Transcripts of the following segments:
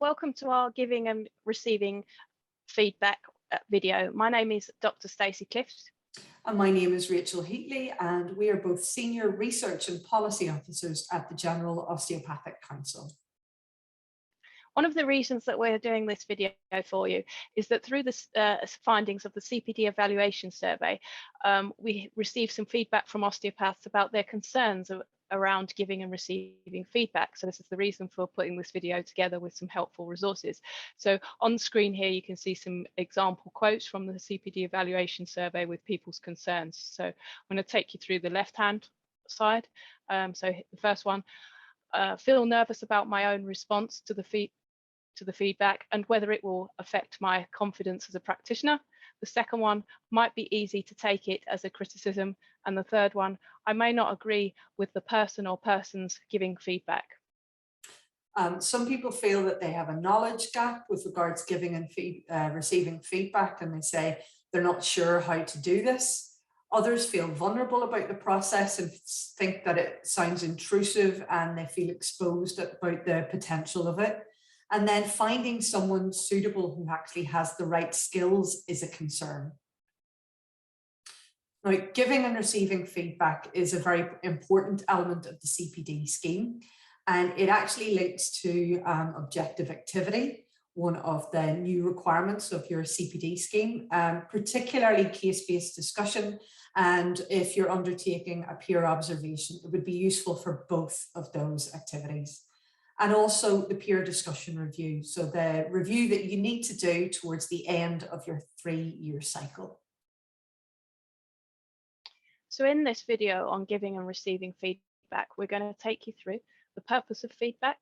Welcome to our giving and receiving feedback video. My name is Dr. Stacey Clift. And my name is Rachel Heatley, and we are both Senior Research and Policy Officers at the General Osteopathic Council. One of the reasons that we're doing this video for you is that through the findings of the CPD Evaluation Survey, we received some feedback from osteopaths about their concerns around giving and receiving feedback. So this is the reason for putting this video together with some helpful resources. So on screen here, you can see some example quotes from the CPD Evaluation Survey with people's concerns. So I'm going to take you through the left-hand side. So the first one, feel nervous about my own response to the feedback and whether it will affect my confidence as a practitioner. The second one, might be easy to take it as a criticism. And the third one, I may not agree with the person or persons giving feedback. Some people feel that they have a knowledge gap with regards to giving and receiving feedback, and they say they're not sure how to do this. Others feel vulnerable about the process and think that it sounds intrusive, and they feel exposed about the potential of it. And then finding someone suitable who actually has the right skills is a concern. Now, giving and receiving feedback is a very important element of the CPD scheme, and it actually links to objective activity, one of the new requirements of your CPD scheme, particularly case-based discussion. And if you're undertaking a peer observation, it would be useful for both of those activities. And also the peer discussion review, so the review that you need to do towards the end of your 3-year cycle. So in this video on giving and receiving feedback, we're going to take you through the purpose of feedback,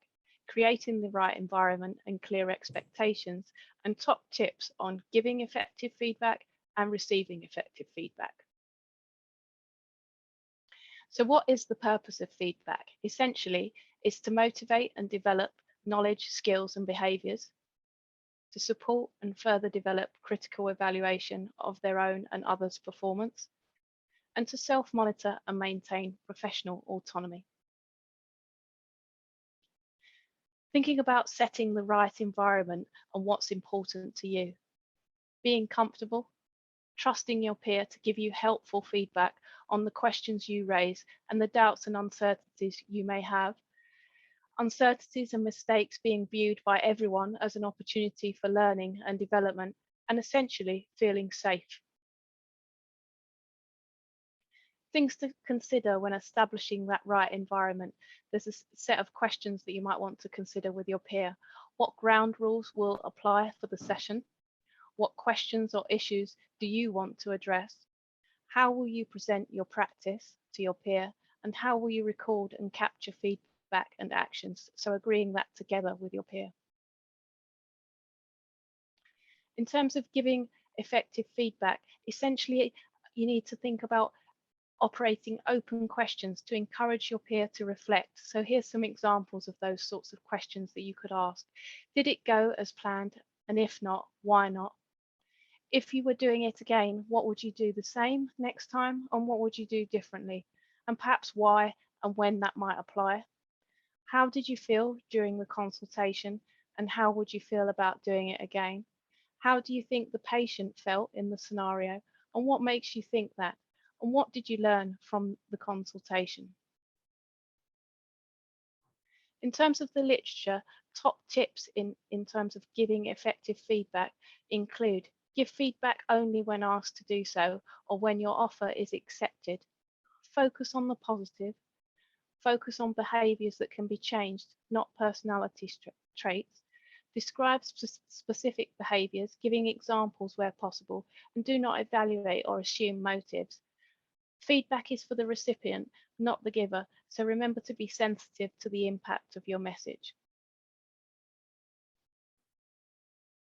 creating the right environment and clear expectations, and top tips on giving effective feedback and receiving effective feedback. So what is the purpose of feedback? Essentially, it's to motivate and develop knowledge, skills and behaviours, to support and further develop critical evaluation of their own and others' performance, and to self-monitor and maintain professional autonomy. Thinking about setting the right environment and what's important to you. Being comfortable, trusting your peer to give you helpful feedback on the questions you raise and the doubts and uncertainties you may have. Uncertainties and mistakes being viewed by everyone as an opportunity for learning and development, and essentially feeling safe. Things to consider when establishing that right environment. There's a set of questions that you might want to consider with your peer. What ground rules will apply for the session? What questions or issues do you want to address? How will you present your practice to your peer? And how will you record and capture feedback and actions? So agreeing that together with your peer. In terms of giving effective feedback, essentially you need to think about operating open questions to encourage your peer to reflect. So here's some examples of those sorts of questions that you could ask. Did it go as planned? And if not, why not? If you were doing it again, what would you do the same next time? And what would you do differently? And perhaps why and when that might apply? How did you feel during the consultation? And how would you feel about doing it again? How do you think the patient felt in the scenario? And what makes you think that? And what did you learn from the consultation? In terms of the literature, top tips in terms of giving effective feedback include: give feedback only when asked to do so or when your offer is accepted. Focus on the positive. Focus on behaviours that can be changed, not personality traits. Describe specific behaviours, giving examples where possible, and do not evaluate or assume motives. Feedback is for the recipient, not the giver, so remember to be sensitive to the impact of your message.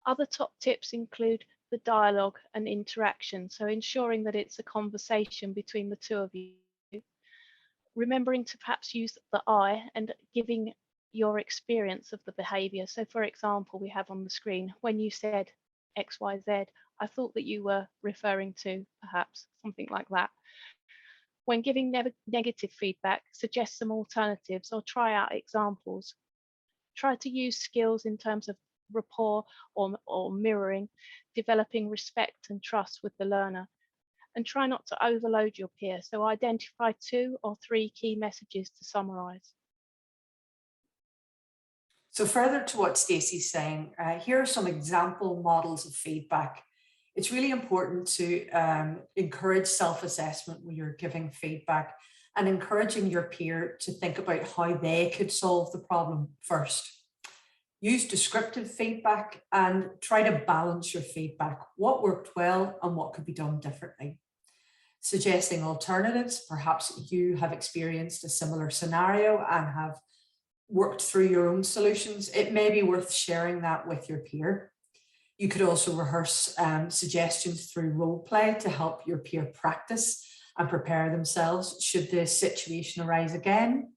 Other top tips include the dialogue and interaction, so ensuring that it's a conversation between the two of you. Remembering to perhaps use the I and giving your experience of the behaviour. So for example, we have on the screen, when you said XYZ, I thought that you were referring to perhaps something like that. When giving negative feedback, suggest some alternatives or try out examples. Try to use skills in terms of rapport or mirroring, developing respect and trust with the learner. And try not to overload your peer. So identify 2 or 3 key messages to summarize. So further to what Stacey's saying, here are some example models of feedback. It's really important to encourage self-assessment when you're giving feedback and encouraging your peer to think about how they could solve the problem first. Use descriptive feedback and try to balance your feedback. What worked well and what could be done differently. Suggesting alternatives. Perhaps you have experienced a similar scenario and have worked through your own solutions. It may be worth sharing that with your peer. You could also rehearse suggestions through role play to help your peer practice and prepare themselves should the situation arise again.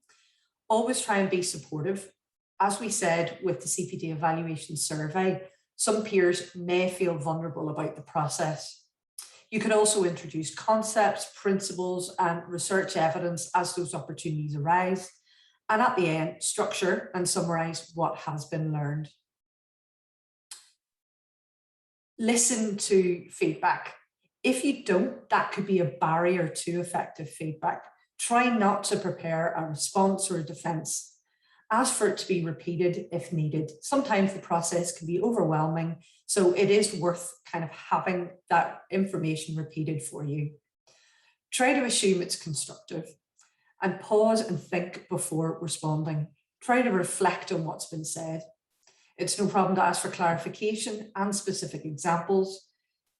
Always try and be supportive. As we said with the CPD Evaluation Survey, some peers may feel vulnerable about the process. You can also introduce concepts, principles, and research evidence as those opportunities arise. And at the end, structure and summarize what has been learned. Listen to feedback. If you don't, that could be a barrier to effective feedback. Try not to prepare a response or a defense. Ask for it to be repeated if needed. Sometimes the process can be overwhelming, so it is worth kind of having that information repeated for you. Try to assume it's constructive and pause and think before responding. Try to reflect on what's been said. It's no problem to ask for clarification and specific examples.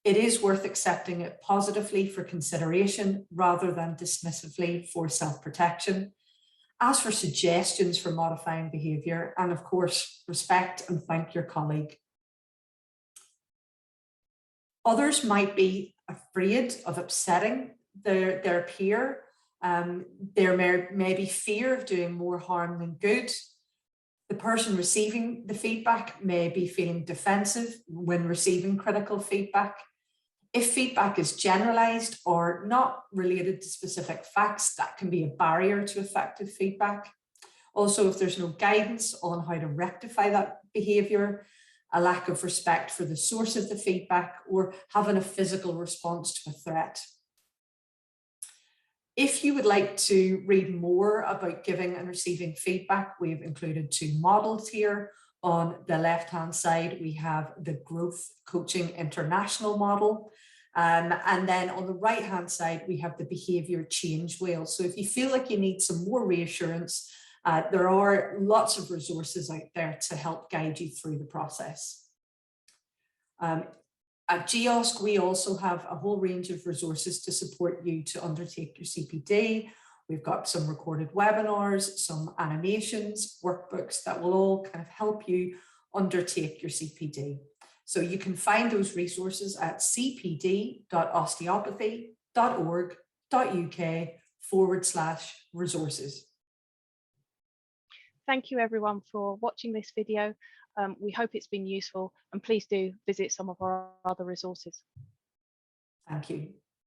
It is worth accepting it positively for consideration rather than dismissively for self-protection. Ask for suggestions for modifying behaviour, and of course, respect and thank your colleague. Others might be afraid of upsetting their peer. There may be fear of doing more harm than good. The person receiving the feedback may be feeling defensive when receiving critical feedback. If feedback is generalized or not related to specific facts, that can be a barrier to effective feedback. Also, if there's no guidance on how to rectify that behavior, a lack of respect for the source of the feedback, or having a physical response to a threat. If you would like to read more about giving and receiving feedback, we've included 2 models here. On the left-hand side, we have the Growth Coaching International model. And then on the right-hand side, we have the Behaviour Change Wheel. So if you feel like you need some more reassurance, there are lots of resources out there to help guide you through the process. At GEOSC, we also have a whole range of resources to support you to undertake your CPD. We've got some recorded webinars, some animations, workbooks that will all kind of help you undertake your CPD. So you can find those resources at cpd.osteopathy.org.uk/resources. Thank you everyone for watching this video. We hope it's been useful, and please do visit some of our other resources. Thank you.